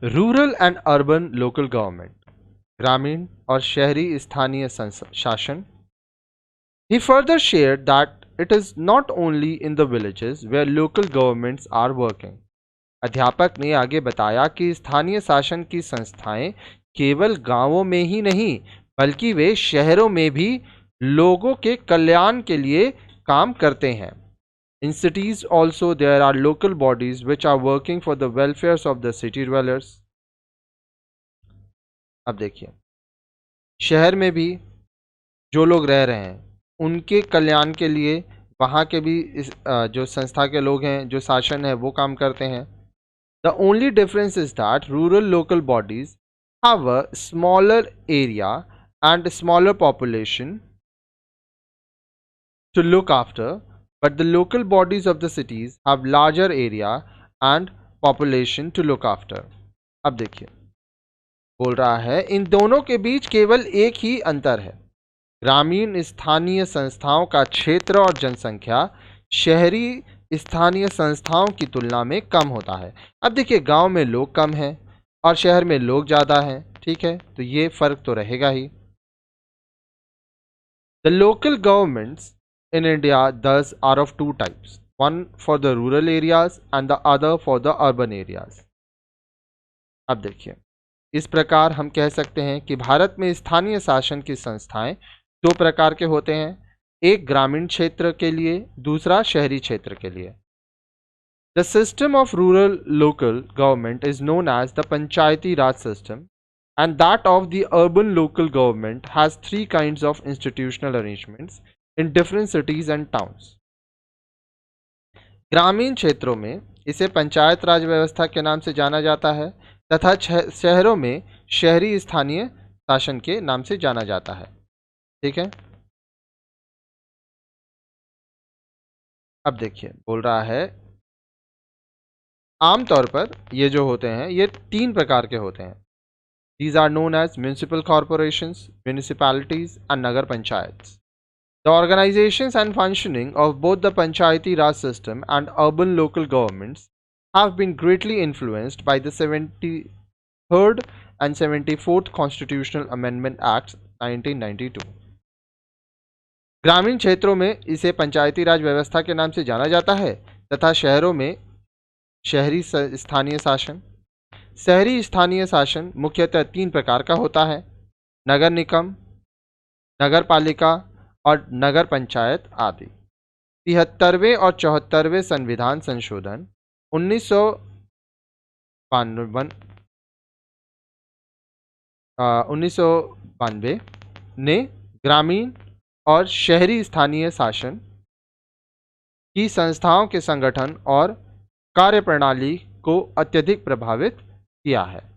Rural and urban local government, ग्रामीण और शहरी स्थानीय शासन. He further shared that it is not only in the villages where local governments are working. अध्यापक ने आगे बताया कि स्थानीय शासन की संस्थाएं केवल गांवों में ही नहीं बल्कि वे शहरों में भी लोगों के कल्याण के लिए काम करते हैं. In cities also there are local bodies which are working for the welfares of the city dwellers. अब देखिए, शहर में भी जो लोग रह रहे हैं उनके कल्याण के लिए वहाँ के भी जो संस्था के लोग हैं, जो शासन है, वो काम करते हैं. The only difference is that rural local bodies have a smaller area and smaller population to look after, but the local bodies of the cities have larger area and population to look after. अब देखिए, बोल रहा है इन दोनों के बीच केवल एक ही अंतर है. ग्रामीण स्थानीय संस्थाओं का क्षेत्र और जनसंख्या शहरी स्थानीय संस्थाओं की तुलना में कम होता है. अब देखिए, गांव में लोग कम हैं और शहर में लोग ज़्यादा हैं. ठीक है, तो ये फर्क तो रहेगा ही. The local governments in India thus are of two types, one for the rural areas and the other for the urban areas. अब देखिए, इस प्रकार हम कह सकते हैं कि भारत में स्थानीय शासन की संस्थाएं दो प्रकार के होते हैं, एक ग्रामीण क्षेत्र के लिए, दूसरा शहरी क्षेत्र के लिए. The system of rural local government is known as the Panchayati Raj system and that of the urban local government has three kinds of institutional arrangements in different cities and towns. ग्रामीण क्षेत्रों में इसे पंचायत राज व्यवस्था के नाम से जाना जाता है तथा शहरों में शहरी स्थानीय शासन के नाम से जाना जाता है. ठीक है, अब देखिए, बोल रहा है आमतौर पर ये जो होते हैं ये तीन प्रकार के होते हैं. These are known as municipal corporations, municipalities and nagar panchayats. The organizations and functioning of both the Panchayati Raj system and urban local governments have been greatly influenced by the 73rd and 74th Constitutional Amendment Acts 1992. ग्रामीण क्षेत्रों में इसे पंचायती राज व्यवस्था के नाम से जाना जाता है तथा शहरों में शहरी स्थानीय शासन. शहरी स्थानीय शासन मुख्यतः तीन प्रकार का होता है, नगर निगम, नगर पालिका और नगर पंचायत आदि. 73वें और 74वें संविधान संशोधन 1992 ने ग्रामीण और शहरी स्थानीय शासन की संस्थाओं के संगठन और कार्यप्रणाली को अत्यधिक प्रभावित किया है.